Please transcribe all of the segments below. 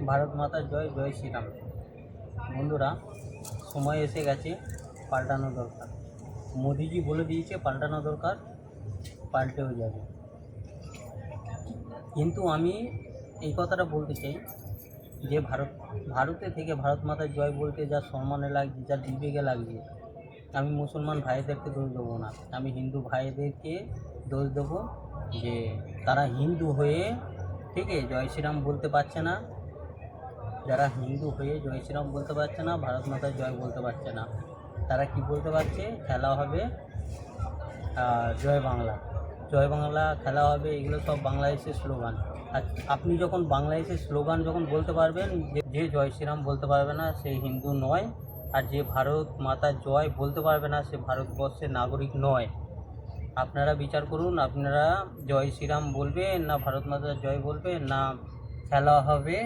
ভারত মাতার জয়, জয় শ্রীরাম। বন্ধুরা, সময় এসে গেছে, পাল্টানো দরকার। মোদিজি বলে দিয়েছে পাল্টানো দরকার, পাল্টেও যাবে। কিন্তু আমি এই কথাটা বলতে চাই যে ভারতে থেকে ভারত মাতার জয় বলতে যা সম্মানে লাগছে, যা বিবেকে লাগছে, আমি মুসলমান ভাইদেরকে দোষ দেবো না, আমি হিন্দু ভাইদেরকে দোষ দেবো যে তারা হিন্দু হয়ে ঠিক আছে জয় শ্রীরাম বলতে পারছে না। যারা হিন্দু হয়ে জয় শ্রীরাম বলতে পারছে না, ভারত মাতার জয় বলতে পারছে না, তারা কি বলতে পারছে? খেলা হবে জয় বাংলা, জয় বাংলা খেলা হবে, এগুলো সব বাংলাদেশের স্লোগান। আর আপনি যখন বাংলাদেশের স্লোগান যখন বলতে পারবেন, যে জয় শ্রীরাম বলতে পারবে না সে হিন্দু নয়, আর যে ভারত মাতার জয় বলতে পারবে না সে ভারতবর্ষের নাগরিক নয়। আপনারা বিচার করুন, আপনারা জয় শ্রীরাম বলবেন না ভারত মাতার জয় বলবেন, না খেলা হবে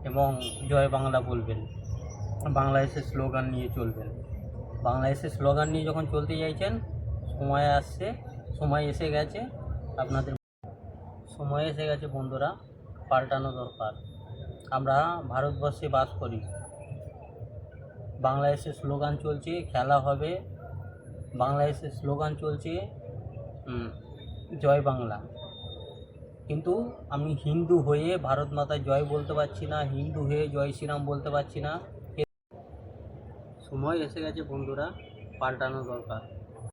এবং জয় বাংলা বলবেন, বাংলাদেশের স্লোগান নিয়ে চলবেন। বাংলাদেশের স্লোগান নিয়ে যখন চলতে চাইছেন, সময় এসে গেছে, আপনাদের সময় এসে গেছে বন্ধুরা, পাল্টানো দরকার। আমরা ভারতবর্ষে বাস করি, বাংলাদেশের স্লোগান চলছে খেলা হবে, বাংলাদেশের স্লোগান চলছে জয় বাংলা। কিন্তু আমি হিন্দু হয়ে ভারত মাতার জয় বলতে পারছি না, হিন্দু হয়ে জয় শ্রীরাম বলতে পারছি না। সময় এসে গেছে বন্ধুরা, পাল্টানো দরকার।